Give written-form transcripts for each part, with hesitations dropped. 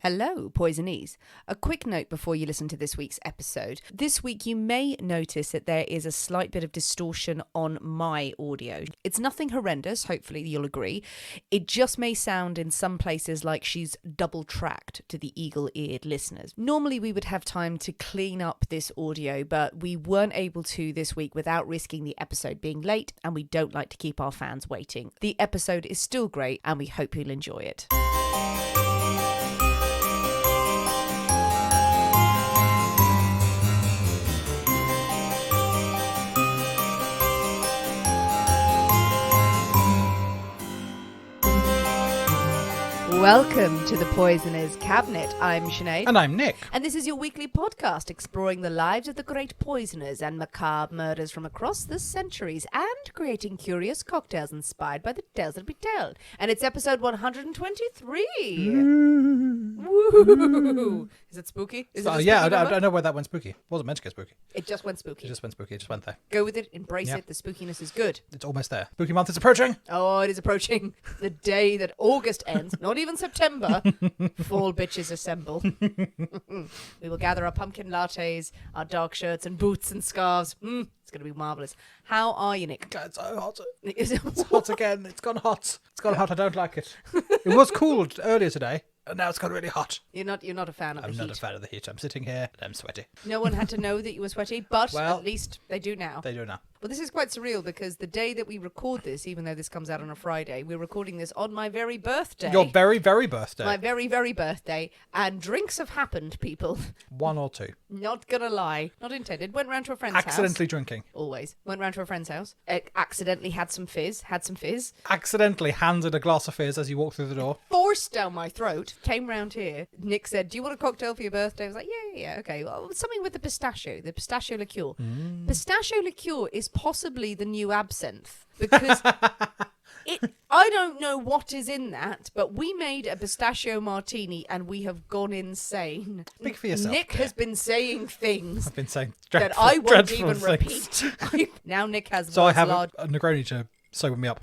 Hello, Poisonees. A quick note before you listen to this week's episode. This week you may notice that there is a slight bit of distortion on my audio. It's nothing horrendous, hopefully you'll agree. It just may sound in some places like she's double-tracked to the eagle-eared listeners. Normally we would have time to clean up this audio, but we weren't able to this week without risking the episode being late, and we don't like to keep our fans waiting. The episode is still great, and we hope you'll enjoy it. Welcome to the Poisoner's Cabinet. I'm Sinead. And I'm Nick. And this is your weekly podcast exploring the lives of the great poisoners and macabre murders from across the centuries and creating curious cocktails inspired by the tales that we tell. And it's episode 123. Woo! Is it spooky? Is it a yeah, spooky I number? know where that went spooky. It wasn't meant to get spooky. It just went spooky. It just went spooky. It just went there. Go with it, embrace Yeah. it. The spookiness is good. It's almost there. Spooky month is approaching. Oh, it is approaching the day that August ends, not even September. Fall bitches assemble. We will gather our pumpkin lattes, our dark shirts and boots and scarves. It's going to be marvellous. How are you, Nick? God, it's so hot. Is it It's hot again. It's gone hot. It's gone hot. I don't like it. It was cool earlier today, and now it's gone really hot. You're not a fan of I'm the not heat. a fan of the heat. I'm sitting here and I'm sweaty. No one had to know that you were sweaty, but Well, at least they do now. They do now. Well, this is quite surreal because the day that we record this, even though this comes out on a Friday, we're recording this on my very birthday. Your very, very birthday. My very, very birthday. And drinks have happened, people. One or two. Not gonna lie. Not intended. Went round to a friend's Accidentally house. drinking. Always. Went round to a friend's house. Accidentally had some fizz. Accidentally handed a glass of fizz as you walked through the door. Forced down my throat. Came round here. Nick said, do you want a cocktail for your birthday? I was like, yeah, okay. Well, something with the pistachio liqueur. Pistachio liqueur is possibly the new absinthe because I don't know what is in that, but we made a pistachio martini and we have gone insane. Speak for yourself. Nick has been saying things I've been saying that dreadful, I won't dreadful even things. repeat. Now Nick has So I have large... a Negroni to sober me up.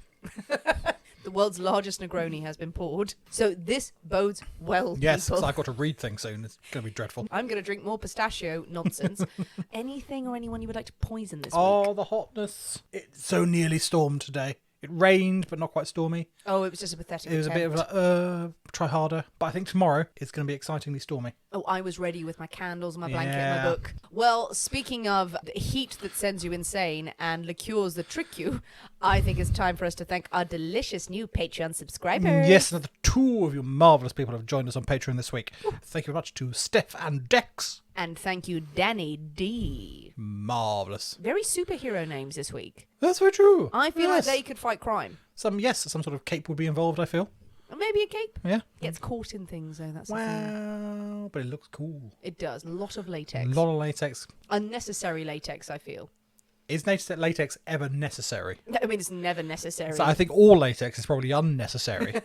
The world's largest Negroni has been poured. So this bodes well, Yes, people. because I've got to read things soon. It's going to be dreadful. I'm going to drink more pistachio nonsense. Anything or anyone you would like to poison this Oh, week? the hotness. It so nearly stormed today. It rained, but not quite stormy. Oh, it was just a pathetic It was a bit of like, try harder. But I think tomorrow it's going to be excitingly stormy. Oh, I was ready with my candles, my blanket, and my Yeah. book. Well, speaking of the heat that sends you insane and liqueurs that trick you, I think it's time for us to thank our delicious new Patreon subscribers. Yes, another two of you marvellous people have joined us on Patreon this week. Thank you very much to Steph and Dex. And thank you, Danny D. Marvellous. Very superhero names this week. That's very true. I feel Yes. like they could fight crime. Some sort of cape would be involved, I feel. Or maybe a cape. Yeah. Gets caught in things, though. That's the thing. Wow, but it looks cool. It does. A lot of A latex. lot of latex. Unnecessary latex, I feel. Is latex ever necessary? I mean, it's never necessary. So I think all latex is probably unnecessary.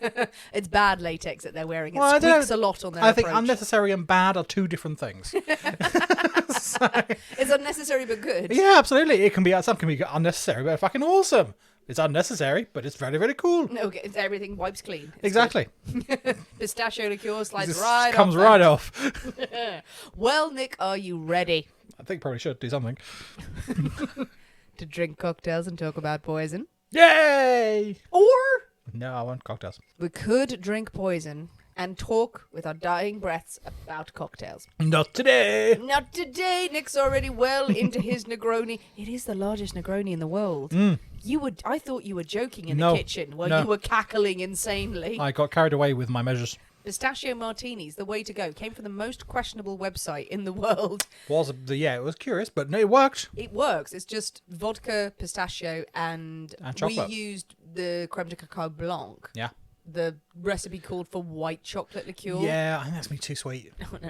It's bad latex that they're wearing. It Well, I don't squeaks know. a lot on their I think approach. unnecessary and bad are two different things. It's unnecessary but good. Yeah, absolutely. Some can be unnecessary, but fucking awesome. It's unnecessary, but it's very, very cool. No, okay, everything wipes clean. It's Exactly. good. Pistachio liqueur slides This right comes off. right off. Well, Nick, are you ready I think probably should do something. to drink cocktails and talk about poison? Yay! Or No, I want cocktails. we could drink poison and talk with our dying breaths about cocktails. Not today. Not today. Nick's already well into his Negroni. It is the largest Negroni in the world. I thought you were joking in No, the kitchen while no. you were cackling insanely. I got carried away with my measures. Pistachio Martinis, the way to go. Came from the most questionable website in the world. It was curious, but no, it worked. It works. It's just vodka, pistachio, and we chocolate. used the creme de cacao blanc. Yeah. The recipe called for white chocolate liqueur. Yeah, I think that's me too sweat.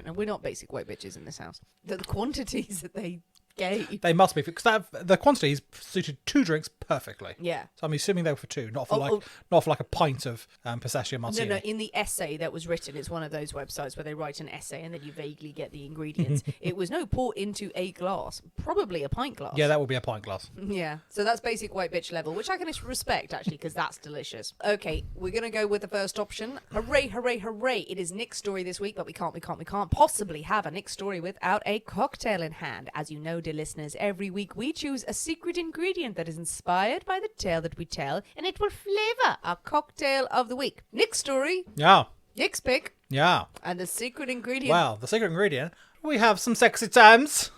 No, we're not basic white bitches in this house. The quantities that they gay. They must be, because the quantities suited 2 drinks perfectly. Yeah. So I'm assuming they were for 2, not for like a pint of Pistachio Martini. No, in the essay that was written, it's one of those websites where they write an essay and then you vaguely get the ingredients. It was pour into a glass, probably a pint glass. Yeah, that would be a pint glass. Yeah, so that's basic white bitch level, which I can respect, actually, because that's delicious. Okay, we're going to go with the first option. Hooray, hooray, hooray. It is Nick's story this week, but we can't possibly have a Nick's story without a cocktail in hand. As you know, dear listeners, every week we choose a secret ingredient that is inspired by the tale that we tell, and it will flavour our cocktail of the week. Nick's story. Yeah. Nick's pick. Yeah. And the secret ingredient. Well, the secret ingredient, we have some sexy times.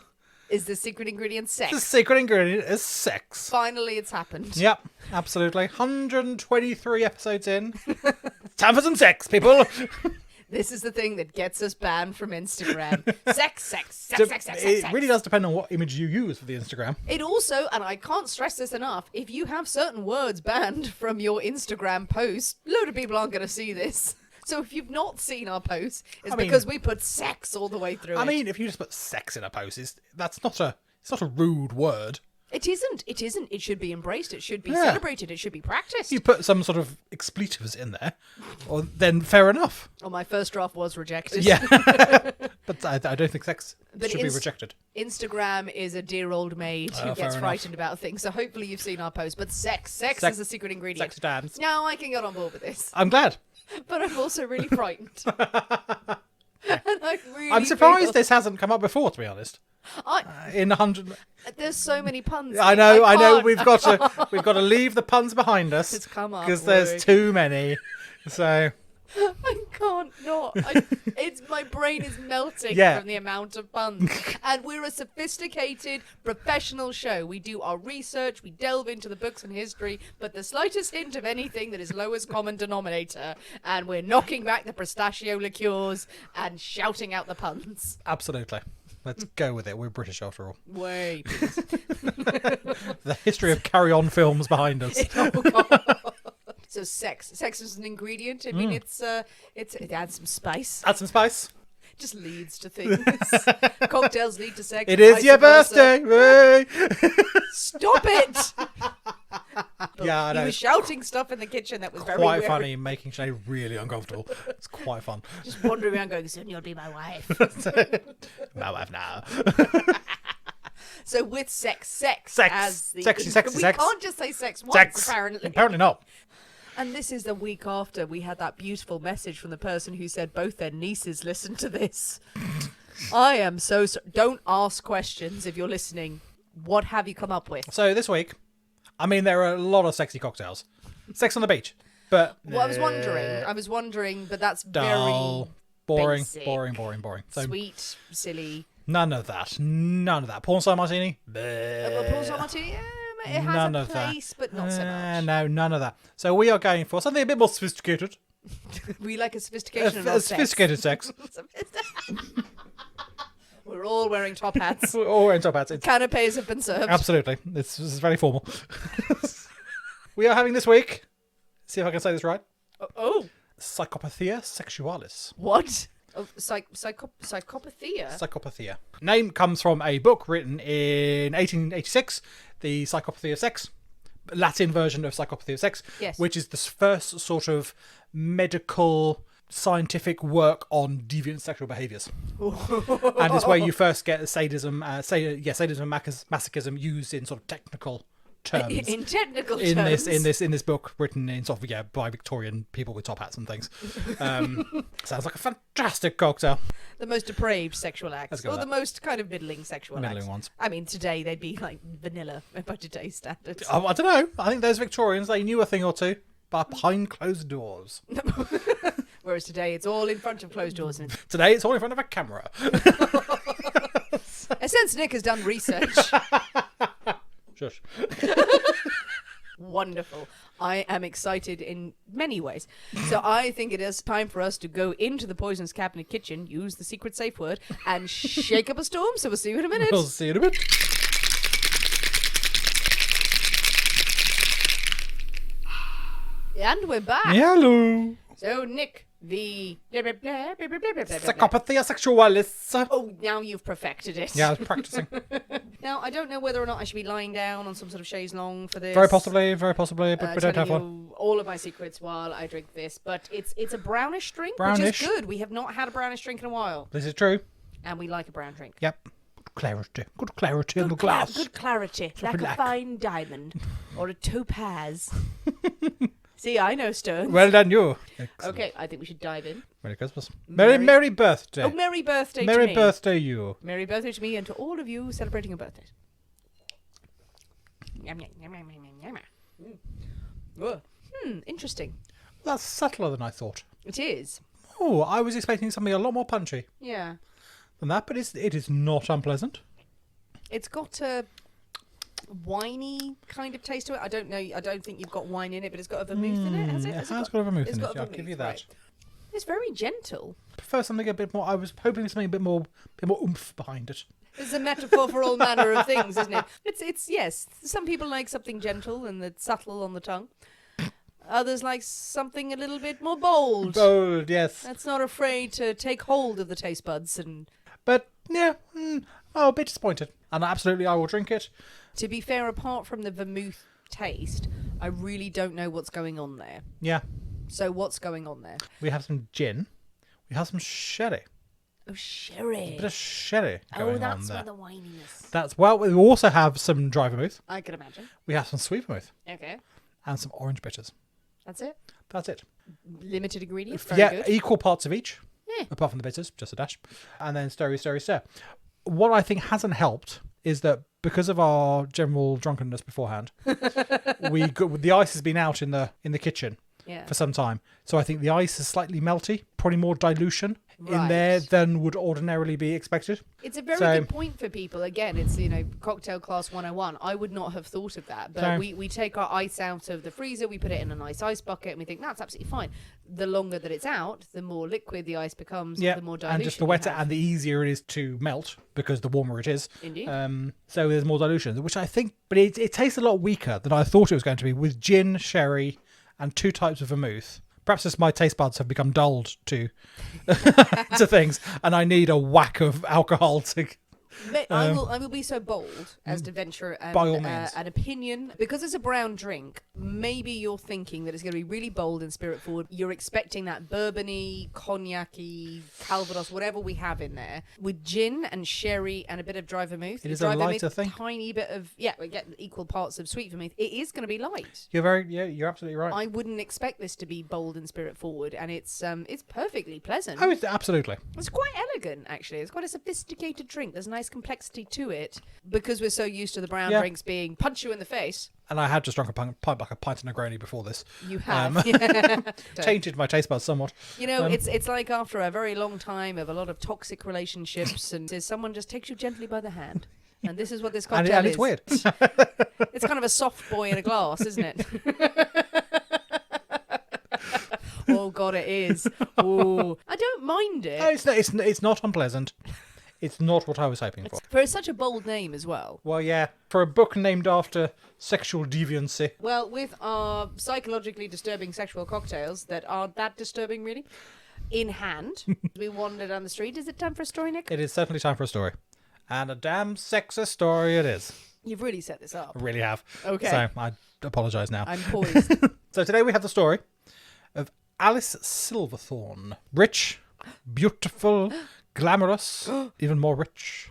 Is the secret ingredient sex? The secret ingredient is sex. Finally, it's happened. Yep, absolutely. 123 episodes in. Time for some sex, people. This is the thing that gets us banned from Instagram. Sex. It really does depend on what image you use for the Instagram. It also, and I can't stress this enough, if you have certain words banned from your Instagram post, a load of people aren't going to see this. So if you've not seen our posts, it's because we put sex all the way through I mean, if you just put sex in a post, it's not a rude word. It isn't. It should be embraced. It should be celebrated. It should be practiced. If you put some sort of expletives in there, then fair enough. Well, my first draft was rejected. Yeah. But I don't think sex should be rejected. Instagram is a dear old maid who gets frightened about things. So hopefully you've seen our post. But sex is a secret ingredient. Sex dance. Now I can get on board with this. I'm glad. But I'm also really frightened. I'm surprised this hasn't come up before, to be honest. In 100, there's so many puns. I know. We've got to leave the puns behind us. It's come up because there's too many. So I can't not. My brain is melting from the amount of puns. And we're a sophisticated professional show. We do our research, we delve into the books and history, but the slightest hint of anything that is lowest common denominator, and we're knocking back the pistachio liqueurs and shouting out the puns. Absolutely. Let's go with it. We're British after all. Wait. The history of carry-on films behind us. Oh, God. So sex is an ingredient. I mean, it adds some spice. Add some spice. Just leads to things. Cocktails lead to sex. It is your birthday. Stop it. Yeah, I know. He was shouting stuff in the kitchen that was very quite weird. funny, making Sinead really uncomfortable. It's quite fun. Just wandering around going, soon you'll be my wife. My wife now. So with sex as the... Sexy we sex. can't just say sex once, apparently. Apparently not. And this is the week after we had that beautiful message from the person who said both their nieces listened to this. I am so sorry. Don't ask questions if you're listening. What have you come up with? So this week, I mean, there are a lot of sexy cocktails. Sex on the beach. But well, I was wondering, but that's dull, very boring. So, sweet, silly. None of that. Pistachio Martini? Pistachio Martini? It has None a of that. place, but not so much. No, none of that. So we are going for something a bit more sophisticated. We like a sophistication of our sophisticated sex. We're all wearing top hats. We're all wearing top hats. Canapes have been served. Absolutely. This is very formal. We are having this week, see if I can say this right. Oh. Psychopathia sexualis. What? Oh, psychopathia? Psychopathia. Name comes from a book written in 1886, The Psychopathia of Sex, Latin version of Psychopathia of Sex, yes. Which is the first sort of medical scientific work on deviant sexual behaviours. And it's where you first get sadism and masochism used in sort of technical terms. In technical terms. In this book written in sort of by Victorian people with top hats and things. Sounds like a fantastic cocktail. The most depraved sexual acts, or the most kind of middling sexual acts. Middling ones. I mean, today they'd be like vanilla by today's standards. I don't know. I think those Victorians, they knew a thing or two, but behind closed doors. Whereas today it's all in front of closed doors. Today it's all in front of a camera. I sense Nick has done research. Shush. Wonderful. I am excited in many ways. So I think it is time for us to go into the Poison's Cabinet kitchen, use the secret safe word, and shake up a storm. So we'll see you in a minute. We'll see you in a bit. And we're back. Hello. So Nick, the... Psychopathia sexualis. Oh, now you've perfected it. Yeah, I was practicing. Now, I don't know whether or not I should be lying down on some sort of chaise longue for this. Very possibly, but we don't have one. All of my secrets while I drink this, but it's a brownish drink, Brownish. which is good. We have not had a brownish drink in a while. This is true. And we like a brown drink. Yep. Good clarity in the glass. Good clarity, like a fine diamond or a topaz. See, I know stones. Well done, you. Excellent. Okay, I think we should dive in. Merry Christmas. Merry birthday. Oh, merry birthday to me. Merry birthday, you. Merry birthday to me and to all of you celebrating a birthday. Yum, yum, yum, yum, yum, yum. Interesting. That's subtler than I thought. It is. Oh, I was expecting something a lot more punchy Yeah. than that, but it is not unpleasant. It's got a winey kind of taste to it. I don't know. I don't think you've got wine in it, but it's got a vermouth in it, has it? It has got a vermouth in it. got a I'll give you that. right. It's very gentle. I prefer something a bit more. I was hoping something a bit more oomph behind it. It's a metaphor for all manner of things, isn't it? It's yes. Some people like something gentle and that's subtle on the tongue. Others like something a little bit more bold. Bold, yes. That's not afraid to take hold of the taste buds. But yeah, a bit disappointed. And absolutely, I will drink it. To be fair, apart from the vermouth taste, I really don't know what's going on there. Yeah. So what's going on there? We have some gin. We have some sherry. Oh, sherry. A bit of sherry going on there. Oh, that's where the wininess. We also have some dry vermouth. I can imagine. We have some sweet vermouth. Okay. And some orange bitters. That's it? That's it. Limited ingredients? Very good. Equal parts of each. Yeah. Apart from the bitters, just a dash. And then stir. What I think hasn't helped is that because of our general drunkenness beforehand, the ice has been out in the kitchen for some time. So I think the ice is slightly melty, probably more dilution in there than would ordinarily be expected. It's a very good point for people. Again, it's, cocktail class 101. I would not have thought of that. But we take our ice out of the freezer, we put it in a nice ice bucket, and we think that's absolutely fine. The longer that it's out, the more liquid the ice becomes, the more dilution. And just the wetter and the easier it is to melt because the warmer it is. Indeed. So there's more dilution, which I think, but it tastes a lot weaker than I thought it was going to be with gin, sherry, and 2 types of vermouth. Perhaps just my taste buds have become dulled to to things, and I need a whack of alcohol to. I will be so bold as to venture an opinion. Because it's a brown drink, maybe you're thinking that it's going to be really bold and spirit forward. You're expecting that bourbon-y, cognac-y, Calvados, whatever we have in there. With gin and sherry and a bit of dry vermouth. It is a lighter thing. Tiny bit of, we get equal parts of sweet vermouth. It is going to be light. You're absolutely right. I wouldn't expect this to be bold and spirit forward, and it's perfectly pleasant. Oh, absolutely. It's quite elegant, actually. It's quite a sophisticated drink. There's nice complexity to it because we're so used to the brown drinks being punch you in the face. And I had just drunk a pint of Negroni before this. You have. Tainted my taste buds somewhat. It's like after a very long time of a lot of toxic relationships and someone just takes you gently by the hand. And this is what this cocktail is. And it's weird. It's kind of a soft boy in a glass, isn't it? Oh, God, it is. Ooh. I don't mind it. No, it's not unpleasant. It's not what I was hoping for. For such a bold name as well. Well, yeah. For a book named after sexual deviancy. Well, with our psychologically disturbing sexual cocktails that aren't that disturbing, really, in hand, we wander down the street. Is it time for a story, Nick? It is certainly time for a story. And a damn sexist story it is. You've really set this up. I really have. Okay. So I apologise now. I'm poised. So today we have the story of Alice Silverthorne. Rich, beautiful, glamorous, even more rich.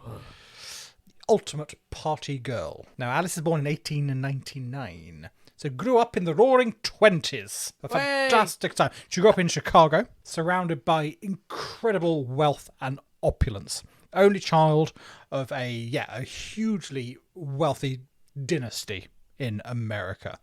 Ultimate party girl. Now, Alice is born in 1899. So grew up in the roaring 20s. A fantastic time. She grew up in Chicago, surrounded by incredible wealth and opulence. Only child of a hugely wealthy dynasty in America.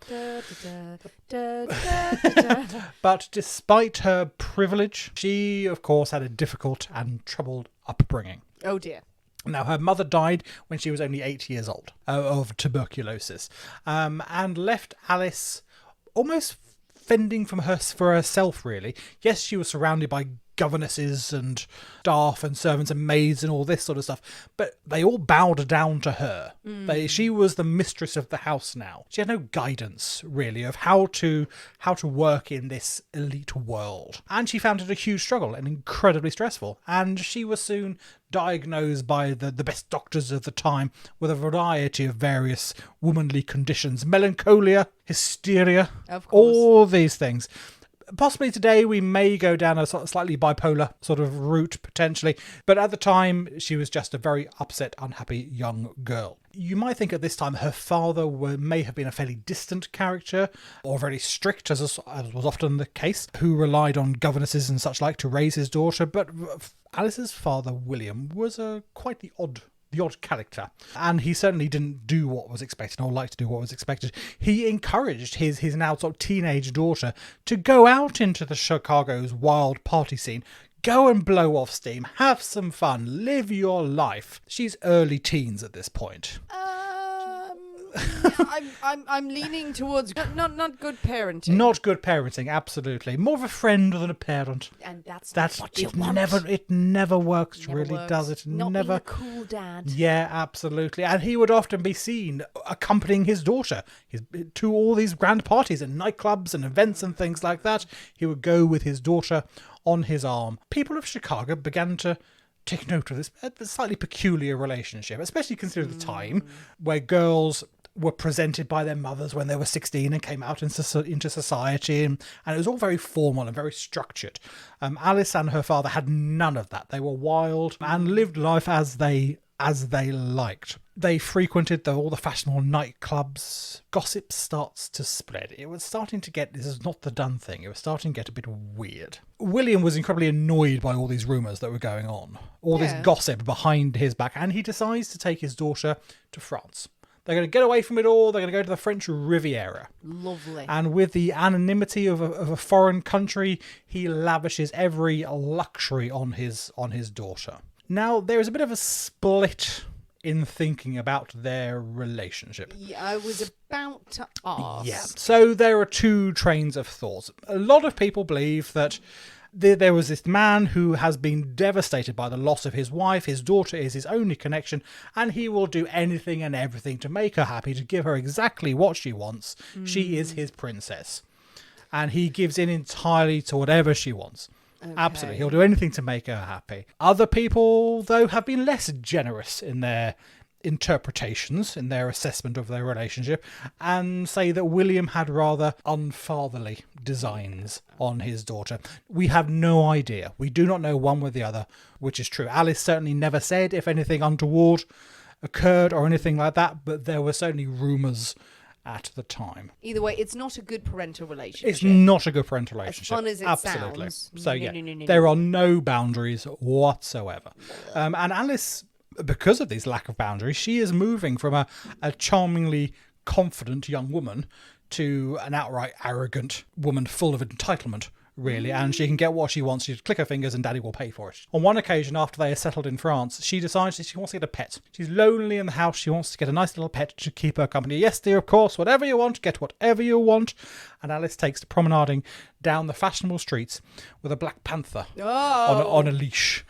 But despite her privilege, she, of course, had a difficult and troubled upbringing. Oh, dear. Now, her mother died when she was only 8 years old of tuberculosis, and left Alice almost fending for herself, really. Yes, she was surrounded by governesses and staff and servants and maids and all this sort of stuff. But they all bowed down to her. She was the mistress of the house now. She had no guidance, really, of how to work in this elite world. And she found it a huge struggle and incredibly stressful. And she was soon diagnosed by the best doctors of the time with a variety of various womanly conditions. Melancholia, hysteria, all these things. Possibly today we may go down a sort of slightly bipolar sort of route potentially, but at the time she was just a very upset, unhappy young girl. You might think at this time her father may have been a fairly distant character, or very strict, as was often the case, who relied on governesses and such like to raise his daughter, but Alice's father, William, was quite the odd character, and he certainly didn't do what was expected or like to do what was expected. He encouraged his now sort of teenage daughter to go out into the Chicago's wild party scene, go and blow off steam, have some fun, live your life. She's early teens at this point. I'm leaning towards not good parenting. Not good parenting, absolutely. More of a friend than a parent. And that's what it you want. It never works, does it? Not never. Being a cool dad. Yeah, absolutely. And he would often be seen accompanying his daughter to all these grand parties and nightclubs and events and things like that. He would go with his daughter on his arm. People of Chicago began to take note of this slightly peculiar relationship, especially considering the time where girls were presented by their mothers when they were 16 and came out into society, and it was all very formal and very structured. Alice and her father had none of that. They were wild and lived life as they liked. They frequented all the fashionable nightclubs. Gossip starts to spread. It was starting to get, this is not the done thing, it was starting to get a bit weird. William was incredibly annoyed by all these rumours that were going on, all this gossip behind his back, and he decides to take his daughter to France. They're going to get away from it all. They're going to go to the French Riviera. Lovely. And with the anonymity of a foreign country, he lavishes every luxury on his daughter. Now, there is a bit of a split in thinking about their relationship. Yeah, I was about to ask. Yeah. So there are two trains of thought. A lot of people believe that there was this man who has been devastated by the loss of his wife. His daughter is his only connection, and he will do anything and everything to make her happy, to give her exactly what she wants. She is his princess. And he gives in entirely to whatever she wants. Okay. Absolutely. He'll do anything to make her happy. Other people, though, have been less generous in their interpretations, in their assessment of their relationship, and say that William had rather unfatherly designs on his daughter. We have no idea. We do not know one way or the other which is true. Alice certainly never said if anything untoward occurred or anything like that, but there were certainly rumours at the time. Either way, it's not a good parental relationship. It's not a good parental relationship. As fun as it Absolutely. sounds. So there are no boundaries whatsoever. And Alice, because of this lack of boundaries, she is moving from a charmingly confident young woman to an outright arrogant woman full of entitlement, really, and she can get what she wants. She just click her fingers and daddy will pay for it. On one occasion, after they are settled in France, she decides that she wants to get a pet. She's lonely in the house. She wants to get a nice little pet to keep her company. Yes, dear, of course, whatever you want, get whatever you want. And Alice takes to promenading down the fashionable streets with a black panther on a leash.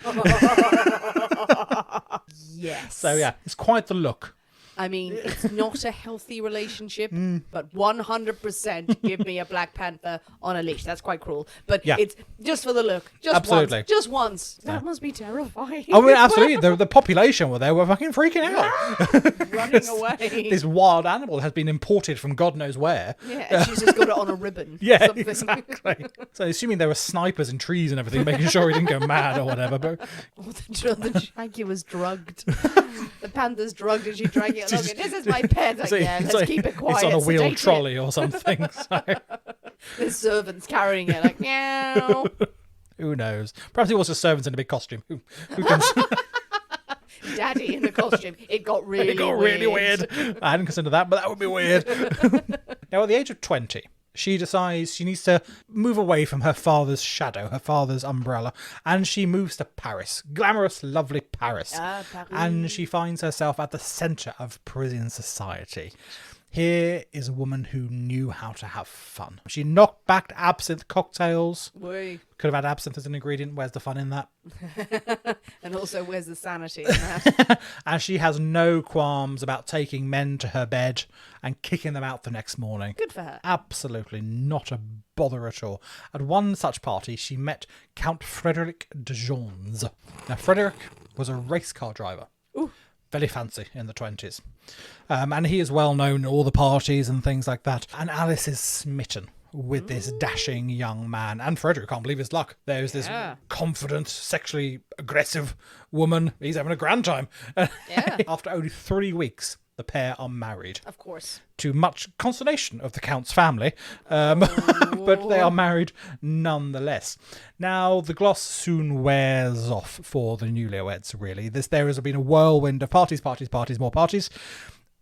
Yes. So yeah, it's quite the look. I mean, it's not a healthy relationship, but 100% give me a Black Panther on a leash. That's quite cruel. But it's just for the look. Just Absolutely. once. Just once. That must be terrifying. Oh, I mean, absolutely. The population were there were fucking freaking out. Running away. This wild animal has been imported from God knows where. Yeah, and she's just got it on a ribbon. Yeah, something. exactly. So assuming there were snipers in trees and everything, making sure he didn't go mad or whatever. But the shaggy was drugged. The panther's drugged and she drank it. Look, this is my pet. Let's keep it quiet. It's on a wheeled trolley or something. So. The servant's carrying it like, meow. Who knows? Perhaps it was a servant in a big costume. Who can... Daddy in the costume. It got really weird. I hadn't considered that, but that would be weird. Now, at the age of 20, she decides she needs to move away from her father's shadow, her father's umbrella, and she moves to Paris. Glamorous, lovely Paris. Paris. And she finds herself at the centre of Parisian society. Here is a woman who knew how to have fun. She knocked back absinthe cocktails. Whey. Could have had absinthe as an ingredient. Where's the fun in that? And also, where's the sanity in that? And she has no qualms about taking men to her bed and kicking them out the next morning. Good for her. Absolutely not a bother at all. At one such party, she met Count Frederick de Janzé. Now, Frederick was a race car driver. Ooh. Very fancy in the 20s. And he is well known at all the parties and things like that. And Alice is smitten with this dashing young man. And Frederick can't believe his luck. There's this confident, sexually aggressive woman. He's having a grand time. Yeah. After only 3 weeks, the pair are married. Of course. To much consternation of the Count's family. But they are married nonetheless. Now, the gloss soon wears off for the newlyweds, really. There has been a whirlwind of parties, more parties.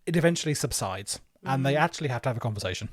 It eventually subsides. And they actually have to have a conversation.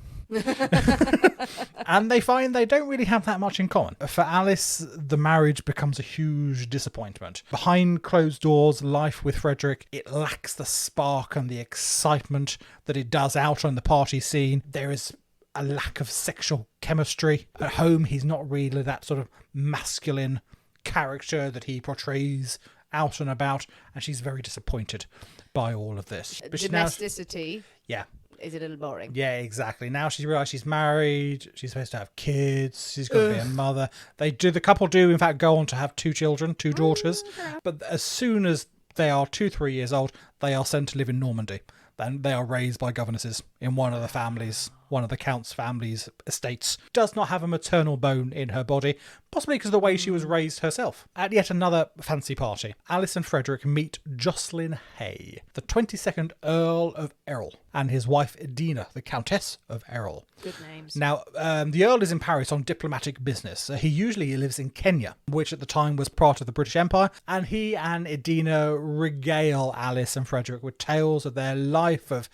And they find they don't really have that much in common. For Alice, the marriage becomes a huge disappointment. Behind closed doors, life with Frederick, it lacks the spark and the excitement that it does out on the party scene. There is a lack of sexual chemistry. At home, he's not really that sort of masculine character that he portrays out and about, and she's very disappointed by all of this. But domesticity. Yeah. Is a little boring. Yeah, exactly. Now she's realised she's married, she's supposed to have kids, she's got to be a mother. The couple do, in fact, go on to have 2 children, 2 daughters. But as soon as they are 2-3 years old, they are sent to live in Normandy. Then they are raised by governesses in one of the Count's family's estates. Does not have a maternal bone in her body, possibly because of the way she was raised herself. At yet another fancy party, Alice and Frederick meet Jocelyn Hay, the 22nd Earl of Errol, and his wife Edina, the Countess of Errol. Good names. Now, the Earl is in Paris on diplomatic business. He usually lives in Kenya, which at the time was part of the British Empire, and he and Edina regale Alice and Frederick with tales of their life of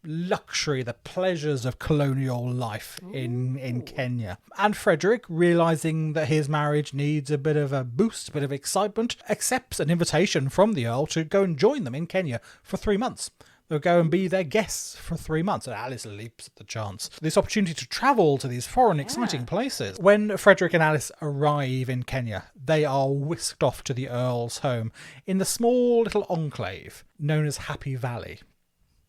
luxury, the pleasures of colonial life in Kenya. And Frederick, realising that his marriage needs a bit of a boost, a bit of excitement, accepts an invitation from the Earl to go and join them in Kenya for 3 months. They'll go and be their guests for 3 months. And Alice leaps at the chance. This opportunity to travel to these foreign, exciting places. When Frederick and Alice arrive in Kenya, they are whisked off to the Earl's home in the small little enclave known as Happy Valley.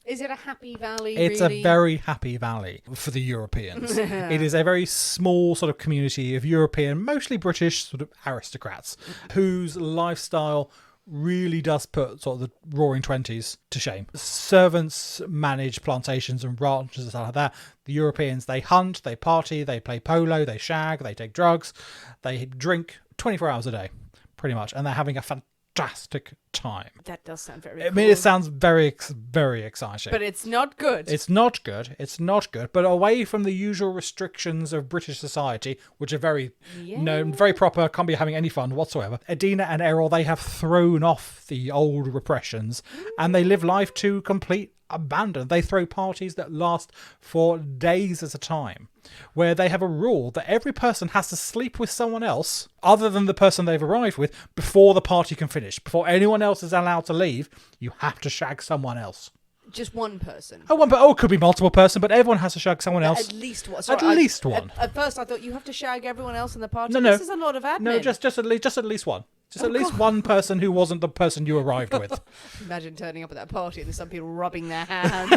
Is it a happy valley? It's really? a very happy valley for the Europeans. It is a very small sort of community of European, mostly British sort of aristocrats whose lifestyle really does put sort of the roaring 20s to shame. Servants manage plantations and ranches and stuff like that. The Europeans, they hunt, they party, they play polo, they shag, they take drugs, they drink 24 hours a day, pretty much. And they're having a fantastic time. That does sound very cool. I cool. mean, it sounds very, very exciting. But it's not good. It's not good. It's not good. But away from the usual restrictions of British society, which are very, very proper, can't be having any fun whatsoever. Edina and Errol, they have thrown off the old repressions and they live life to complete abandon. They throw parties that last for days at a time, where they have a rule that every person has to sleep with someone else other than the person they've arrived with before the party can finish. Before anyone else is allowed to leave, you have to shag someone else. Just one person. It could be multiple person, but everyone has to shag someone else. At least one. At least one. At first, I thought you have to shag everyone else in the party. No. This is a lot of admin. No, just at least one. Just at least one person who wasn't the person you arrived with. Imagine turning up at that party and there's some people rubbing their hands.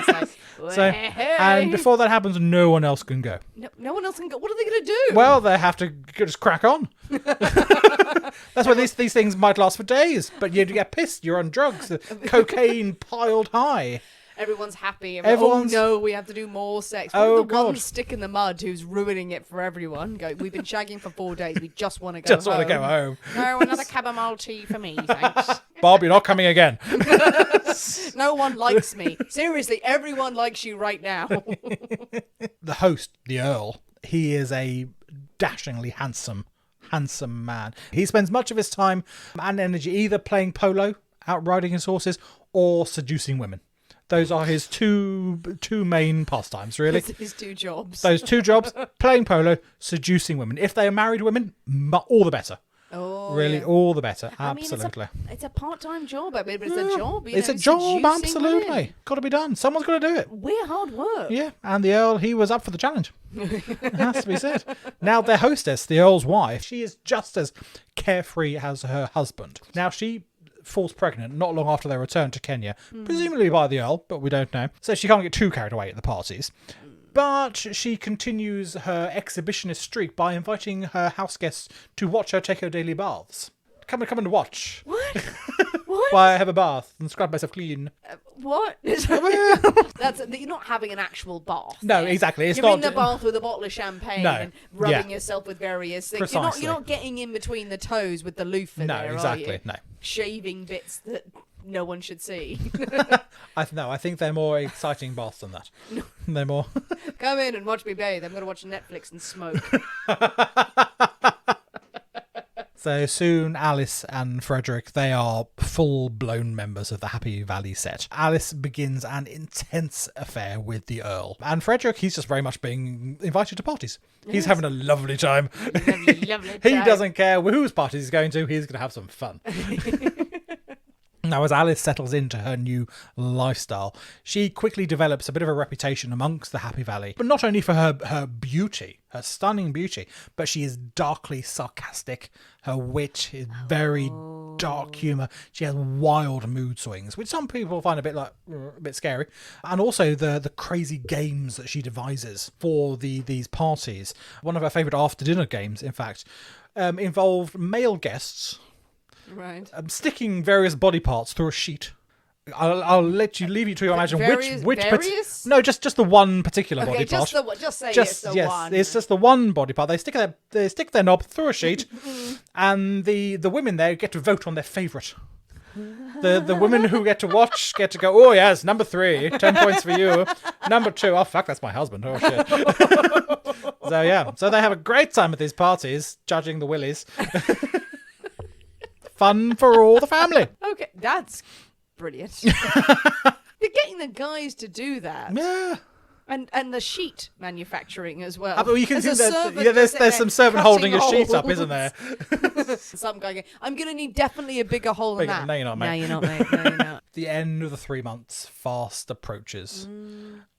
And before that happens, no one else can go. No one else can go. What are they going to do? Well, they have to just crack on. That's why these things might last for days. But you get pissed. You're on drugs. Cocaine piled high. Everyone's happy. Oh no, we have to do more sex. One stick in the mud who's ruining it for everyone. We've been shagging for 4 days. We just want to go home. Just want to go home. No, another chamomile tea for me, thanks. Bob, you're not coming again. No one likes me. Seriously, everyone likes you right now. The host, the Earl, he is a dashingly handsome man. He spends much of his time and energy either playing polo, out riding his horses, or seducing women. Those are his two main pastimes, really. His 2 jobs. Those 2 jobs, playing polo, seducing women. If they are married women, all the better. Oh. Really, yeah. all the better. I mean, Absolutely. it's a part-time job. I mean, but it's a job. It's a job, absolutely. Got to be done. Someone's got to do it. We're hard work. Yeah, and the Earl, he was up for the challenge. It has to be said. Now, their hostess, the Earl's wife, she is just as carefree as her husband. Now, she falls pregnant not long after their return to Kenya, presumably by the Earl, but we don't know. So she can't get too carried away at the parties. But she continues her exhibitionist streak by inviting her house guests to watch her take her daily baths. Come and watch. What? What? While I have a bath and scrub myself clean. What? You're not having an actual bath. No, exactly. You're in the bath with a bottle of champagne and rubbing yourself with various things. Precisely. You're not getting in between the toes with the loofah there, exactly. are you? No. Shaving bits that no one should see. I think they're more exciting baths than that. No. They're more... Come in and watch me bathe. I'm going to watch Netflix and smoke. So soon Alice and Frederick, they are full-blown members of the Happy Valley set. Alice begins an intense affair with the Earl. And Frederick, he's just very much being invited to parties. He's having a lovely time. Lovely time. He doesn't care whose parties he's going to. He's going to have some fun. Now, as Alice settles into her new lifestyle, she quickly develops a bit of a reputation amongst the Happy Valley, but not only for her beauty, her stunning beauty, but she is darkly sarcastic. Her wit is very dark humour. She has wild mood swings, which some people find a bit scary. And also the crazy games that she devises for these parties. One of her favourite after-dinner games, in fact, involved male guests... Right. Sticking various body parts through a sheet. I'll leave you to imagine which various? No, just the one particular body part. Just say it's the one. It's just the one body part. They stick their knob through a sheet, and the women there get to vote on their favourite. The women who get to watch get to go, oh yes, number 3, 10 points for you. Number 2, oh fuck, that's my husband. Oh shit. So they have a great time at these parties, judging the willies. Fun for all the family. Okay, that's brilliant. They're getting the guys to do that. Yeah. And the sheet manufacturing as well. But you can see there's some servant holding a sheet up, isn't there? Some guy going, I'm going to need definitely a bigger hole than that. No, you're not, mate. No, you're not, mate. No, you're not. The end of the 3 months fast approaches.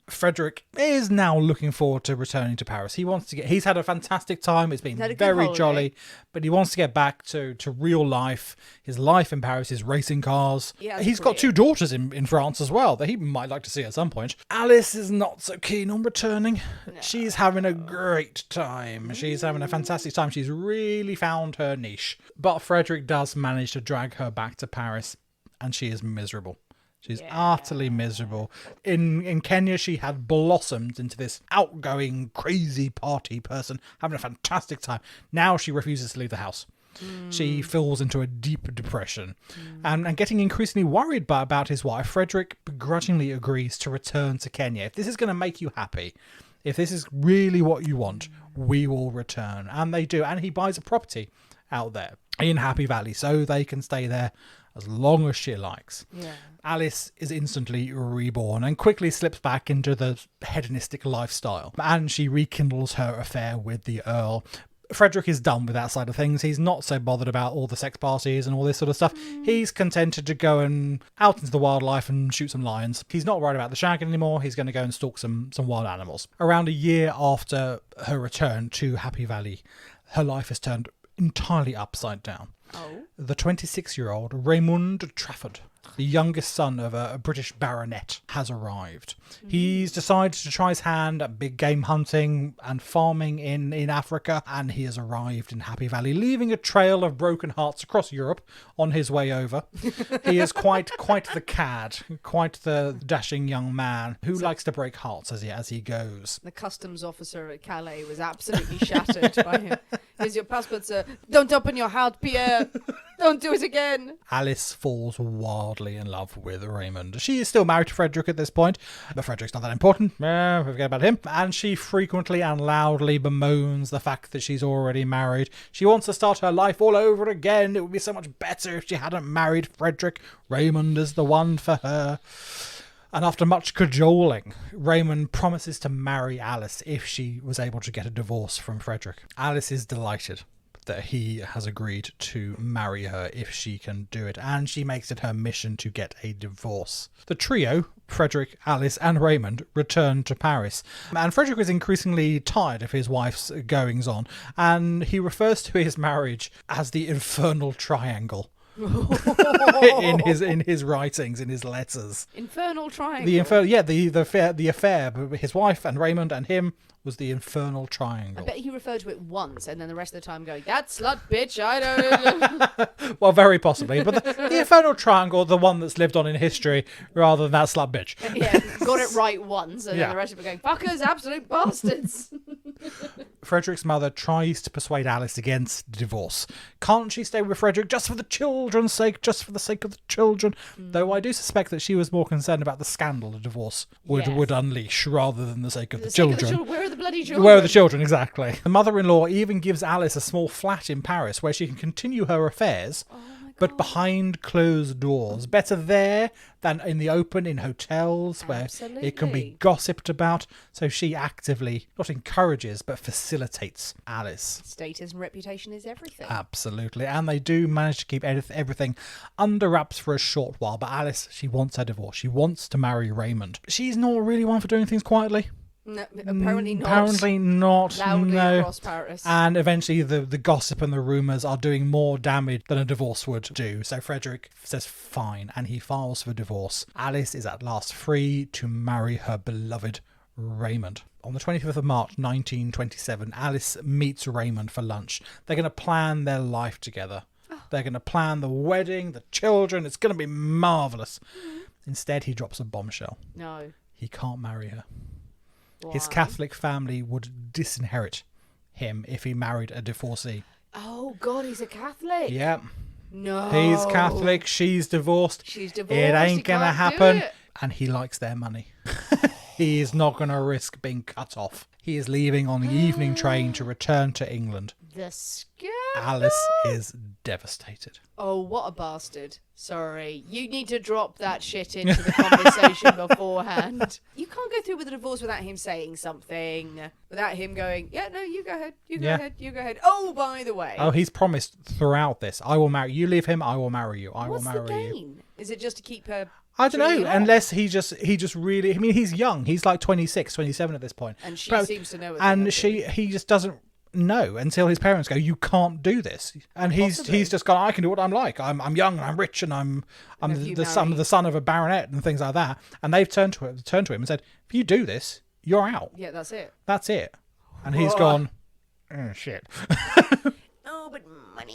Frederick is now looking forward to returning to Paris. He's had a fantastic time. It's been very jolly, but he wants to get back to real life. His life in Paris, his racing cars. He's got 2 daughters in France as well that he might like to see at some point. Alice is not so keen on returning. No. She's having a great time. She's having a fantastic time. She's really found her niche. But Frederick does manage to drag her back to Paris, and she is miserable. She's utterly miserable. In Kenya, she had blossomed into this outgoing, crazy party person, having a fantastic time. Now she refuses to leave the house. She falls into a deep depression. And getting increasingly worried about his wife, Frederick begrudgingly agrees to return to Kenya. If this is going to make you happy, if this is really what you want, we will return. And they do. And he buys a property out there in Happy Valley so they can stay there as long as she likes. Yeah. Alice is instantly reborn and quickly slips back into the hedonistic lifestyle. And she rekindles her affair with the Earl. Frederick is done with that side of things. He's not so bothered about all the sex parties and all this sort of stuff. He's contented to go and out into the wildlife and shoot some lions. He's not worried about the shagging anymore. He's going to go and stalk some wild animals. Around a year after her return to Happy Valley, her life has turned entirely upside down. Oh. The 26-year-old Raymond Trafford, the youngest son of a British baronet, has arrived. He's decided to try his hand at big game hunting and farming in Africa, and he has arrived in Happy Valley, leaving a trail of broken hearts across Europe on his way over. He is quite the cad, quite the dashing young man who likes to break hearts as he goes. The customs officer at Calais was absolutely shattered by him. Here's your passport, sir. Don't open your heart, Pierre. Don't do it again. Alice falls wildly in love with Raymond. She is still married to Frederick at this point, but Frederick's not that important. Forget about him. And she frequently and loudly bemoans the fact that she's already married. She wants to start her life all over again. It would be so much better if she hadn't married Frederick. Raymond is the one for her. And after much cajoling, Raymond promises to marry Alice if she was able to get a divorce from Frederick. Alice is delighted. that he has agreed to marry her if she can do it, and she makes it her mission to get a divorce. The trio, Frederick, Alice and Raymond, return to Paris, and Frederick is increasingly tired of his wife's goings on, and he refers to his marriage as the infernal triangle. in his writings, in his letters. Infernal triangle. The affair. His wife and Raymond and him was the infernal triangle. I bet he referred to it once, and then the rest of the time going, "That slut bitch, I don't." Well, very possibly, but the infernal triangle, the one that's lived on in history, rather than that slut bitch. Yeah, got it right once, and then the rest of it going, "Fuckers, absolute bastards." Frederick's mother tries to persuade Alice against divorce. Can't she stay with Frederick just for the children's sake, just for the sake of the children? Though I do suspect that she was more concerned about the scandal a divorce would unleash rather than the sake of the children. Where are the bloody children? Where are the children, exactly. The mother-in-law even gives Alice a small flat in Paris where she can continue her affairs, but behind closed doors. Better there than in the open in hotels where it can be gossiped about. So she actively, not encourages, but facilitates Alice. Status and reputation is everything. Absolutely. And they do manage to keep everything under wraps for a short while. But Alice, she wants her divorce. She wants to marry Raymond. She's not really one for doing things quietly. No, apparently not. Apparently not. Loudly no. across Paris. And eventually the gossip and the rumours are doing more damage than a divorce would do. So Frederick says fine, and he files for divorce. Alice is at last free to marry her beloved Raymond. On the 25th of March 1927, Alice meets Raymond for lunch. They're going to plan their life together. They're going to plan the wedding, the children. It's going to be marvellous. Instead, he drops a bombshell. No. He can't marry her. Why? His Catholic family would disinherit him if he married a divorcee. Oh, God, he's a Catholic? Yep. No. He's Catholic, she's divorced. She's divorced. It ain't going to happen. It. And he likes their money. He is not going to risk being cut off. He is leaving on the evening train to return to England. The scandal. Alice is devastated. Oh, what a bastard. Sorry. You need to drop that shit into the conversation beforehand. You can't go through with a divorce without him saying something. Without him going, yeah, no, you go ahead. You go ahead. You go ahead. Oh, by the way. Oh, he's promised throughout this, I will marry you. Leave him, I will marry you. I What's will marry the gain? you. Is it just to keep her... I don't know, unless he just really... I mean, he's young. He's like 26, 27 at this point. And she seems to know it. And he just doesn't know until his parents go, you can't do this. And he's just gone, I can do what I'm like. I'm young and I'm rich and I'm the son of a baronet and things like that. And they've turned to him and said, if you do this, you're out. Yeah, that's it. That's it. And he's gone, oh, shit. Oh, but money...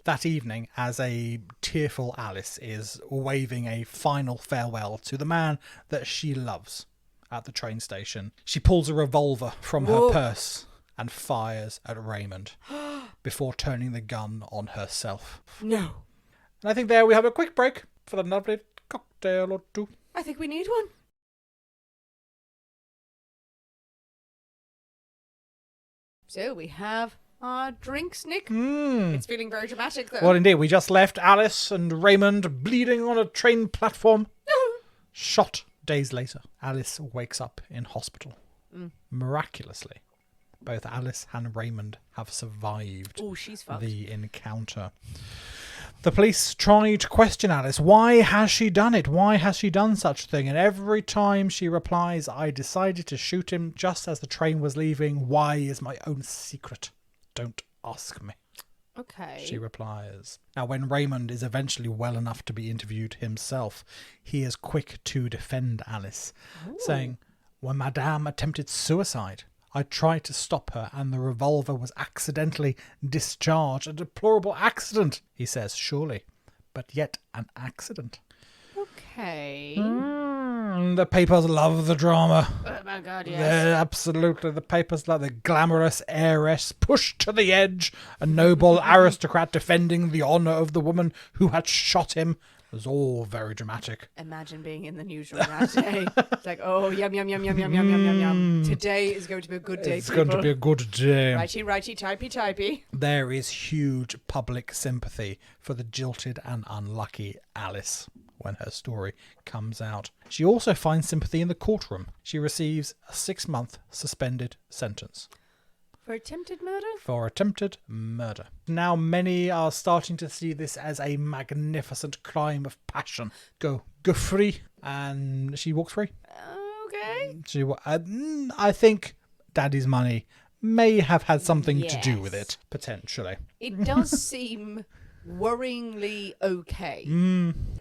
That evening, as a tearful Alice is waving a final farewell to the man that she loves at the train station, she pulls a revolver from her purse and fires at Raymond before turning the gun on herself. No. And I think there we have a quick break for the lovely cocktail or two. I think we need one. So we have... our drinks, Nick. It's feeling very dramatic, though. Well, indeed. We just left Alice and Raymond bleeding on a train platform. Shot days later. Alice wakes up in hospital. Miraculously, both Alice and Raymond have survived the encounter. The police try to question Alice. Why has she done it? Why has she done such a thing? And every time she replies, I decided to shoot him just as the train was leaving. Why is my own secret. Don't ask me. Okay. She replies. Now, when Raymond is eventually well enough to be interviewed himself, he is quick to defend Alice, saying, when Madame attempted suicide, I tried to stop her and the revolver was accidentally discharged. A deplorable accident, he says, surely, but yet an accident. Okay. The papers love the drama. Oh my God, yes. Absolutely. The papers love the glamorous heiress pushed to the edge, a noble aristocrat defending the honour of the woman who had shot him. It was all very dramatic. Imagine being in the newsroom that day. It's like, oh, yum, yum, yum, yum, yum, yum, yum, yum, yum. Today is going to be a good day, It's going to be a good day. Righty, righty, typey, typey. There is huge public sympathy for the jilted and unlucky Alice when her story comes out. She also finds sympathy in the courtroom. She receives a 6-month suspended sentence. For attempted murder? For attempted murder. Now many are starting to see this as a magnificent crime of passion. Go free, and she walks free. Okay. I think Daddy's money may have had something to do with it, potentially. It does seem worryingly okay.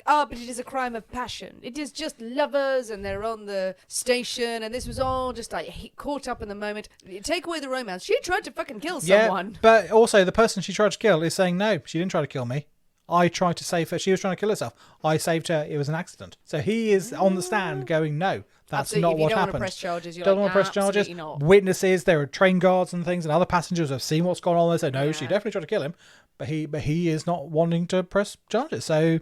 But it is a crime of passion. It is just lovers and they're on the station and this was all just like caught up in the moment. Take away the romance. She tried to fucking kill someone. Yeah, but also the person she tried to kill is saying, no, she didn't try to kill me. I tried to save her. She was trying to kill herself. I saved her. It was an accident. So he is on the stand going, no, that's not what happened. If you don't want to press charges, you're don't like, want to press charges. not. Witnesses, there are train guards and things, and other passengers have seen what's gone on. They say, no, she definitely tried to kill him. But he is not wanting to press charges. So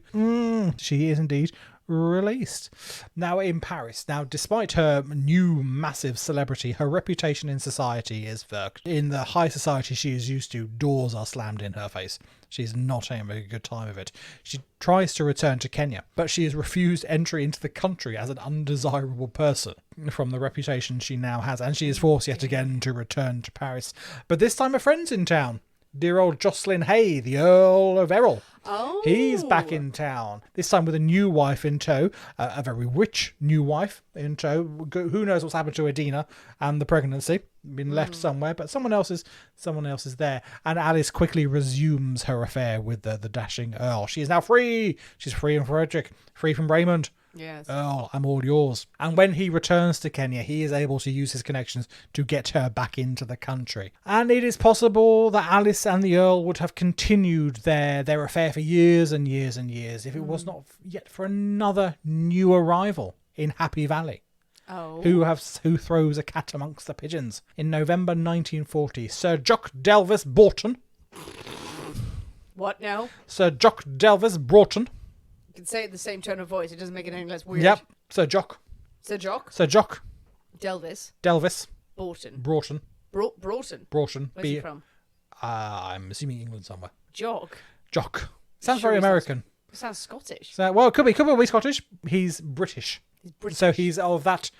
she is indeed released. Now in Paris. Now, despite her new massive celebrity, her reputation in society is fucked. In the high society she is used to, doors are slammed in her face. She's not having a good time of it. She tries to return to Kenya, but she is refused entry into the country as an undesirable person from the reputation she now has, and she is forced yet again to return to Paris. But this time a friend's in town. Dear old Jocelyn Hay, the Earl of Errol. Oh. He's back in town. This time with a new wife in tow. A very rich new wife in tow. Who knows what's happened to Adina and the pregnancy. Been left somewhere, but someone else is there. And Alice quickly resumes her affair with the dashing Earl. She is now free. She's free from Frederick, free from Raymond. Yes. Earl, I'm all yours. And when he returns to Kenya, he is able to use his connections to get her back into the country. And it is possible that Alice and the Earl would have continued their affair for years and years and years if it was not yet for another new arrival in Happy Valley. Oh. Who throws a cat amongst the pigeons. In November 1940, Sir Jock Delvis Broughton. What now? Sir Jock Delvis Broughton. You can say it in the same tone of voice. It doesn't make it any less weird. Yep. Sir Jock. Sir Jock? Sir Jock. Delvis. Broughton. Broughton. Broughton. Where's he from? I'm assuming England somewhere. Jock. Sounds very American. Sounds Scottish. Well, it could be Scottish. He's British. So he's of that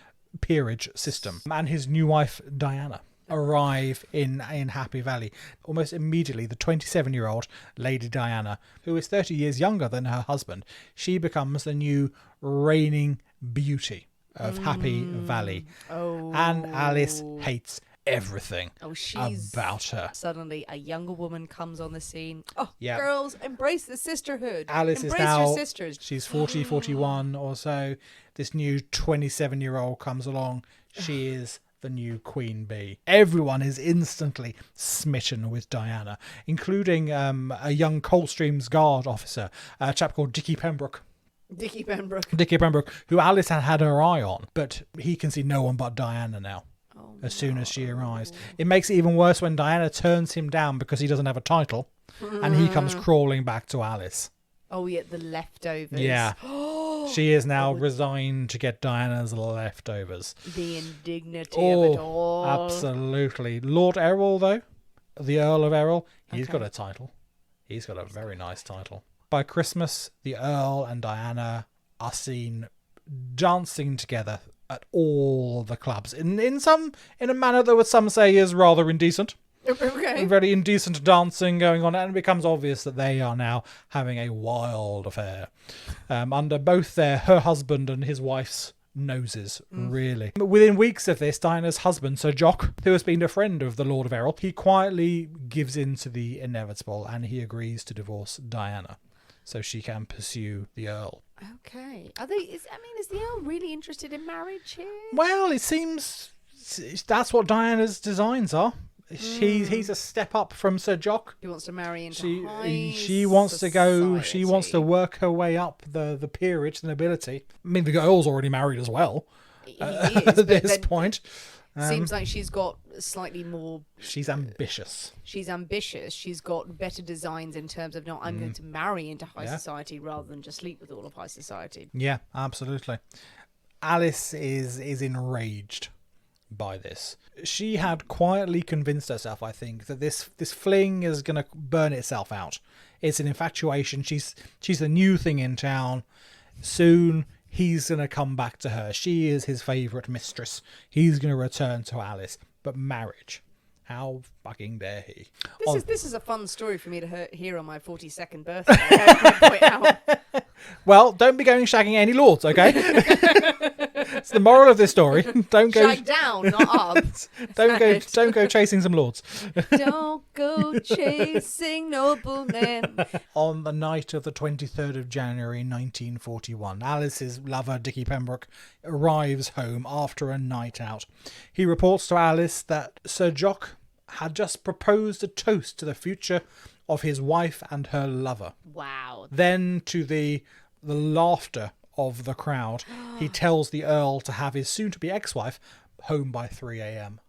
peerage system. And his new wife, Diana, arrive in Happy Valley. Almost immediately, the 27-year-old Lady Diana, who is 30 years younger than her husband, she becomes the new reigning beauty of Happy Valley. Oh. And Alice hates everything she's about her. Suddenly a younger woman comes on the scene. Yeah. Girls, embrace the sisterhood. Alice embrace is now, your sisters. she's 40, 41 or so. This new 27-year-old comes along. She is the new queen bee. Everyone is instantly smitten with Diana, including a young Coldstreams Guard officer, a chap called Dickie Pembroke, who Alice had her eye on, but he can see no one but Diana now. As soon as she arrives, it makes it even worse when Diana turns him down because he doesn't have a title, and he comes crawling back to Alice. Oh yeah, the leftovers. Yeah. She is now resigned to get Diana's leftovers. The indignity of it all. Absolutely. Lord Errol, though, the Earl of Errol, he's got a title. He's got a very nice title. By Christmas, the Earl and Diana are seen dancing together at all the clubs. In a manner that would some say is rather indecent. Okay. Very indecent dancing going on, and it becomes obvious that they are now having a wild affair under both her husband and his wife's noses, really. Within weeks of this, Diana's husband, Sir Jock, who has been a friend of the Lord of Errol, he quietly gives in to the inevitable and he agrees to divorce Diana so she can pursue the Earl. Okay. Is the Earl really interested in marriage here? Well, it seems that's what Diana's designs are. He's a step up from Sir Jock. He wants to marry into she wants society. She wants to work her way up the peerage, the nobility. I mean, the Earl's already married as well. At this point. Seems like she's got slightly more... She's ambitious. She's got better designs in terms of, I'm going to marry into high society rather than just sleep with all of high society. Yeah, absolutely. Alice is enraged by this. She had quietly convinced herself, I think, that this fling is going to burn itself out. It's an infatuation. She's the new thing in town. Soon he's going to come back to her. She is his favourite mistress. He's going to return to Alice. But marriage How fucking dare he? This is a fun story for me to hear on my 42nd birthday. I point out. Well, don't be going shagging any lords, okay? It's the moral of this story. Don't go Shag down, not up. don't go chasing some lords. Don't go chasing noblemen. On the night of the 23rd of January 1941, Alice's lover, Dickie Pembroke, arrives home after a night out. He reports to Alice that Sir Jock had just proposed a toast to the future of his wife and her lover. Wow. Then, to the laughter of the crowd, he tells the Earl to have his soon-to-be ex-wife home by 3 a.m.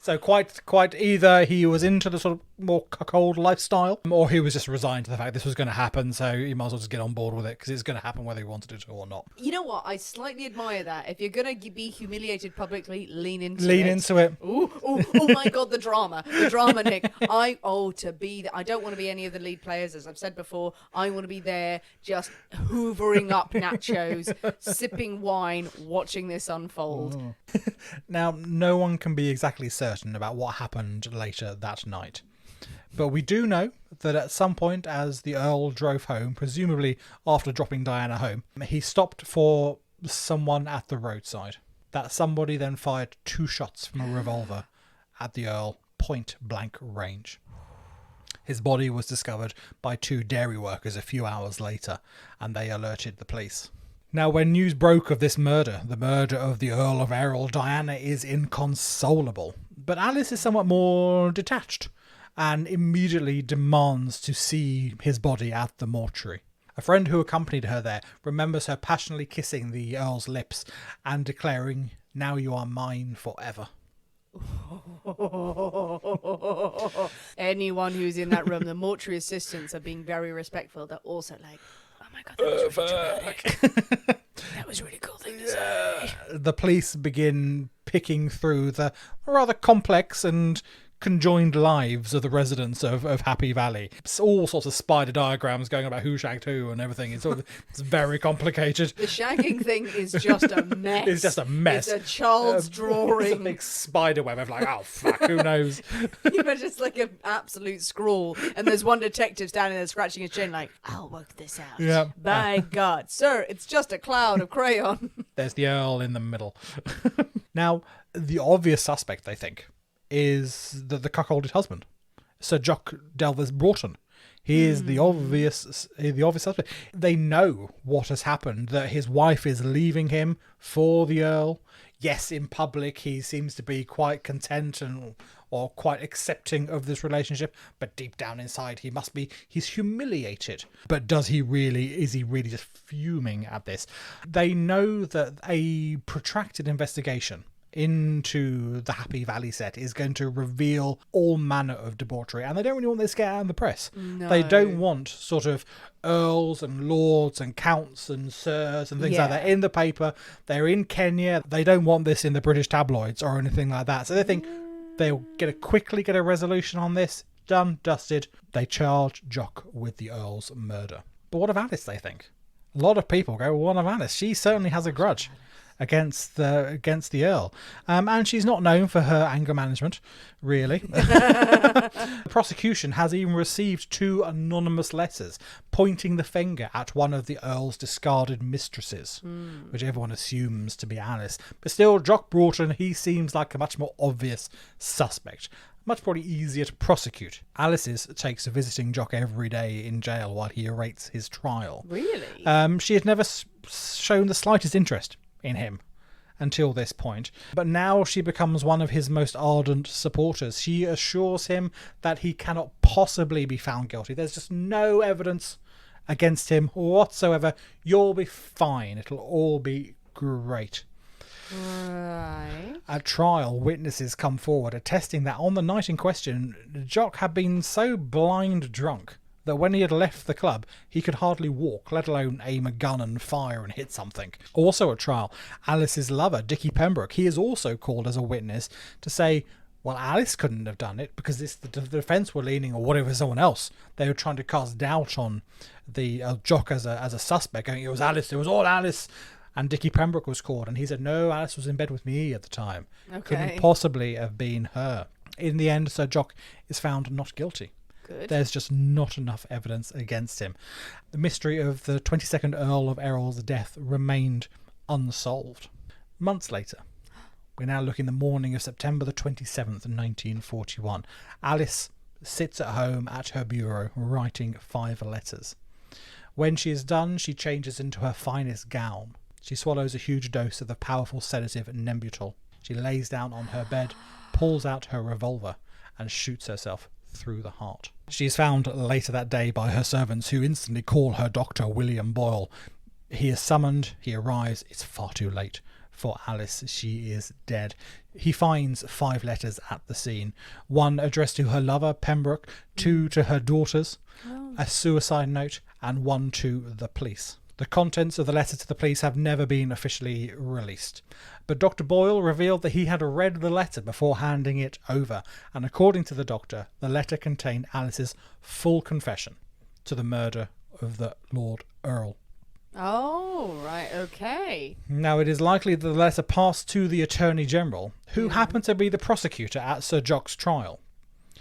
So quite either he was into the sort of more cuckold lifestyle, or he was just resigned to the fact this was going to happen, so he might as well just get on board with it because it's going to happen whether he wanted it to or not. You know what? I slightly admire that. If you're going to be humiliated publicly, lean into it. Ooh, oh my God, the drama, Nick. I don't want to be any of the lead players, as I've said before. I want to be there, just hoovering up nachos, sipping wine, watching this unfold. Now, no one can be exactly certain about what happened later that night. But we do know that at some point as the Earl drove home, presumably after dropping Diana home, he stopped for someone at the roadside. That somebody then fired 2 shots from a revolver at the Earl, point blank range. His body was discovered by 2 dairy workers a few hours later, and they alerted the police. Now, when news broke of this murder, the murder of the Earl of Errol, Diana is inconsolable. But Alice is somewhat more detached and immediately demands to see his body at the mortuary. A friend who accompanied her there remembers her passionately kissing the Earl's lips and declaring, "Now you are mine forever." Anyone who's in that room, the mortuary assistants are being very respectful. They're also like, oh my God, that was really dramatic. That was a really cool thing to say. The police begin picking through the rather complex and conjoined lives of the residents of Happy Valley. It's all sorts of spider diagrams going about who shagged who and everything. It's very complicated. The shagging thing is just a mess. It's just a mess. It's a child's drawing. It's a big spider web of like, oh fuck, who knows? You know, just like an absolute scrawl. And there's one detective standing there scratching his chin like, I'll work this out. Yeah. By God. Sir, it's just a cloud of crayon. There's the Earl in the middle. Now, the obvious suspect, they think, is the cuckolded husband, Sir Jock Delvers Broughton. He is the obvious suspect. They know what has happened, that his wife is leaving him for the Earl. Yes, in public he seems to be quite content or quite accepting of this relationship, but deep down inside he's humiliated. But is he really just fuming at this? They know that a protracted investigation into the Happy Valley set is going to reveal all manner of debauchery, and they don't really want this to get out in the press. No. They don't want sort of earls and lords and counts and sirs and things like that in the paper. They're in Kenya. They don't want this in the British tabloids or anything like that. So they think they'll quickly get a resolution on this. Done, dusted. They charge Jock with the Earl's murder. But what of Alice, they think? A lot of people go, well, what of Alice? She certainly has a grudge against the Earl, and she's not known for her anger management, really. The prosecution has even received 2 anonymous letters pointing the finger at one of the Earl's discarded mistresses, which everyone assumes to be Alice. But still, Jock Broughton, he seems like a much more obvious suspect. Much probably easier to prosecute. Alice's takes to visiting Jock every day in jail while he awaits his trial. Really? She had never shown the slightest interest in him until this point, but now she becomes one of his most ardent supporters. She assures him that he cannot possibly be found guilty. There's just no evidence against him whatsoever. You'll be fine. It'll all be great. Right. At trial, witnesses come forward attesting that on the night in question, Jock had been so blind drunk that when he had left the club, he could hardly walk, let alone aim a gun and fire and hit something. Also at trial, Alice's lover, Dickie Pembroke, he is also called as a witness to say, well, Alice couldn't have done it because the defence were leaning, or whatever, someone else. They were trying to cast doubt on the Jock as a suspect, going, it was Alice, it was all Alice. And Dickie Pembroke was called, and he said, no, Alice was in bed with me at the time. Okay. Couldn't possibly have been her. In the end, Sir Jock is found not guilty. Good. There's just not enough evidence against him. The mystery of the 22nd Earl of Errol's death remained unsolved. Months later, we're now looking the morning of September the 27th, 1941. Alice sits at home at her bureau writing 5 letters. When she is done, she changes into her finest gown. She swallows a huge dose of the powerful sedative Nembutal. She lays down on her bed, pulls out her revolver, and shoots herself through the heart. She is found later that day by her servants, who instantly call her Dr. William Boyle. He is summoned, he arrives, it's far too late. For Alice, she is dead. He finds 5 letters at the scene. 1 addressed to her lover, Pembroke, 2 to her daughters, a suicide note, and 1 to the police. The contents of the letter to the police have never been officially released. But Dr. Boyle revealed that he had read the letter before handing it over, and according to the doctor, the letter contained Alice's full confession to the murder of the Lord Earl. Oh, right, okay. Now, it is likely that the letter passed to the Attorney General, who happened to be the prosecutor at Sir Jock's trial.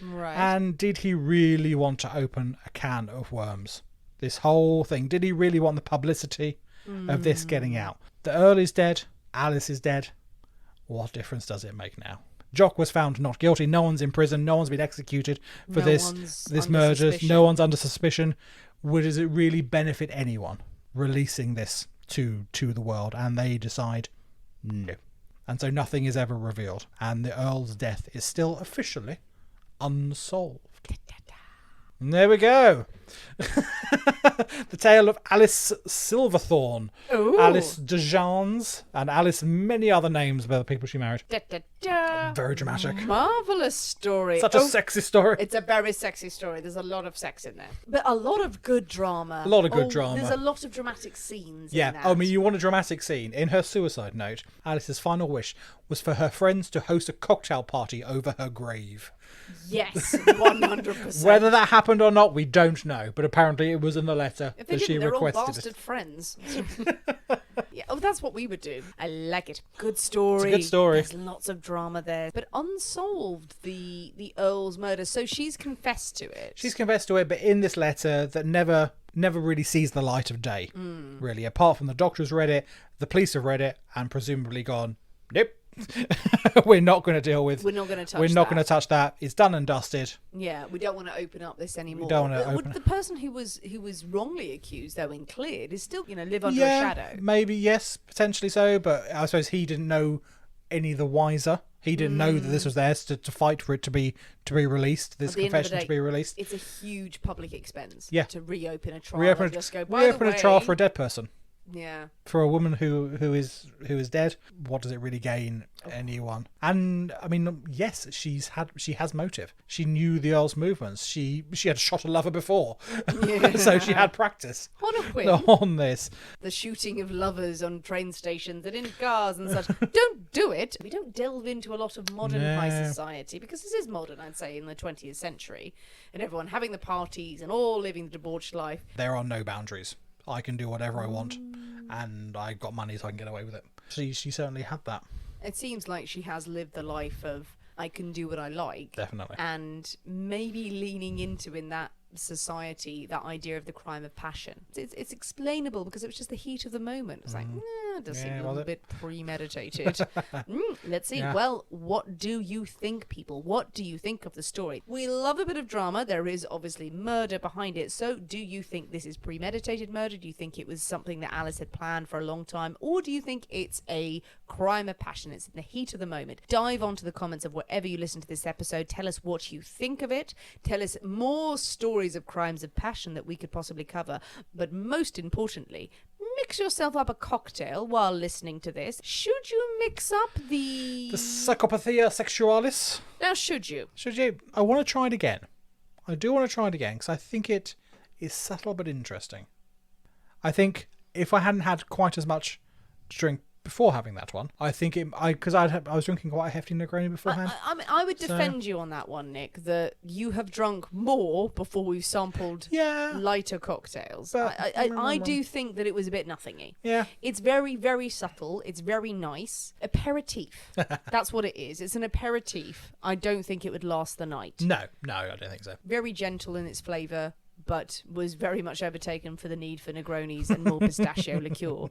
Right. And did he really want to open a can of worms? This whole thing, did he really want the publicity of this getting out? The Earl is dead, Alice is dead. What difference does it make now? Jock was found not guilty. No one's in prison. No one's been executed for this murder. No one's under suspicion. Does it really benefit anyone releasing this to the world? And they decide no. And so nothing is ever revealed. And the Earl's death is still officially unsolved. And there we go. The tale of Alice Silverthorne, Ooh. Alice de Janzé, and Alice many other names by the people she married. Da, da, da. Very dramatic. Marvellous story. Such a sexy story. It's a very sexy story. There's a lot of sex in there. But a lot of good drama. A lot of good drama. There's a lot of dramatic scenes in Yeah, that. I mean, you want a dramatic scene. In her suicide note, Alice's final wish was for her friends to host a cocktail party over her grave. Yes, 100%. Whether that happened or not, we don't know. But apparently it was in the letter If they that she didn't, they're all requested bastard it. friends. Yeah, that's what we would do. I like it. Good story. It's a good story. There's lots of drama there. But unsolved, the Earl's murder. So she's confessed to it. She's confessed to it, but in this letter that never really sees the light of day, really. Apart from the doctors read it, the police have read it, and presumably gone, nope. We're not going to deal with. We're not going to touch. We're not going to touch that. It's done and dusted. Yeah, we don't want to open up this anymore. We don't want to open. The person who was wrongly accused, though, and cleared, is still live under a shadow. Maybe yes, potentially so. But I suppose he didn't know any the wiser. He didn't know that this was theirs to fight for it to be released. This confession to be released. It's a huge public expense. Yeah. To reopen a trial. Reopen a trial for a dead person. Yeah. For a woman who is dead, what does it really gain anyone? And I mean, yes, she has motive. She knew the Earl's movements. She had shot a lover before, so she had practice What a whim. on this. The shooting of lovers on train stations and in cars and such. Don't do it. We don't delve into a lot of modern high society, because this is modern, I'd say, in the 20th century, and everyone having the parties and all living the debauched life. There are no boundaries. I can do whatever I want, and I've got money, so I can get away with it. She certainly had that. It seems like she has lived the life of I can do what I like. Definitely. And maybe leaning into, in that society, that idea of the crime of passion. It's explainable because it was just the heat of the moment. It's like, it does seem a little bit premeditated. Let's see. Yeah. Well, what do you think, people? What do you think of the story? We love a bit of drama. There is obviously murder behind it. So do you think this is premeditated murder? Do you think it was something that Alice had planned for a long time? Or do you think it's a crime of passion? It's in the heat of the moment. Dive onto the comments of wherever you listen to this episode. Tell us what you think of it. Tell us more stories of crimes of passion that we could possibly cover. But most importantly, mix yourself up a cocktail while listening to this. Should you mix up the Psychopathia sexualis? Now, should you? Should you? I want to try it again. I do want to try it again because I think it is subtle but interesting. I think if I hadn't had quite as much to drink before having that one. I think because I was drinking quite a hefty Negroni beforehand. I would defend you on that one, Nick, that you have drunk more before we've sampled lighter cocktails. But I do think that it was a bit nothingy. Yeah. It's very, very subtle. It's very nice. Aperitif. That's what it is. It's an aperitif. I don't think it would last the night. No, I don't think so. Very gentle in its flavour, but was very much overtaken for the need for Negronis and more pistachio liqueur.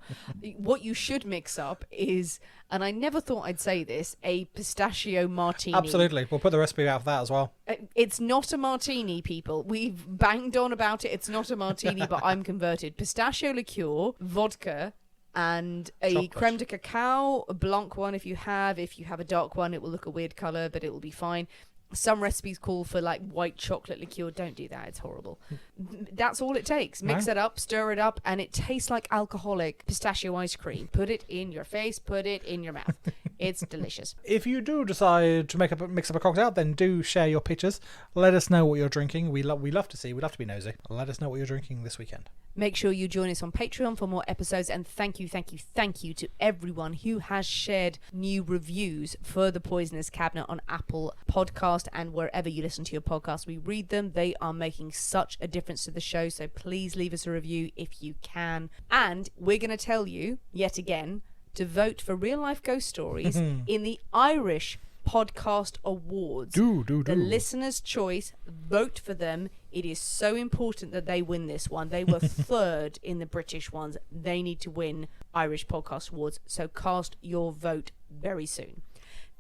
What you should mix up is, and I never thought I'd say this, a pistachio martini. Absolutely. We'll put the recipe out for that as well. It's not a martini, people. We've banged on about it. It's not a martini, but I'm converted. Pistachio liqueur, vodka, and a Chocolate. creme de cacao, a blanc one if you have. If you have a dark one, it will look a weird colour, but it will be fine. Some recipes call for like white chocolate liqueur. Don't do that. It's horrible. That's all it takes. Mix it up, stir it up, and it tastes like alcoholic pistachio ice cream. Put it in your face, put it in your mouth. It's delicious. If you do decide to mix up a cocktail, then do share your pictures. Let us know what you're drinking. We love to see. We love to be nosy. Let us know what you're drinking this weekend. Make sure you join us on Patreon for more episodes, and thank you to everyone who has shared new reviews for The Poisonous Cabinet on Apple Podcast and wherever you listen to your podcast. We read them. They are making such a difference to the show, so please leave us a review if you can. And we're going to tell you, yet again, to vote for Real Life Ghost Stories in the Irish Podcast Awards. Do. The listener's choice. Vote for them. It is so important that they win this one. They were third in the British ones. They need to win Irish Podcast Awards. So cast your vote very soon.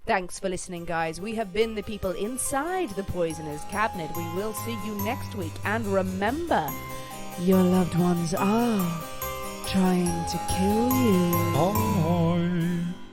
Thanks for listening, guys. We have been the people inside the Poisoner's Cabinet. We will see you next week. And remember, your loved ones are trying to kill you. Bye.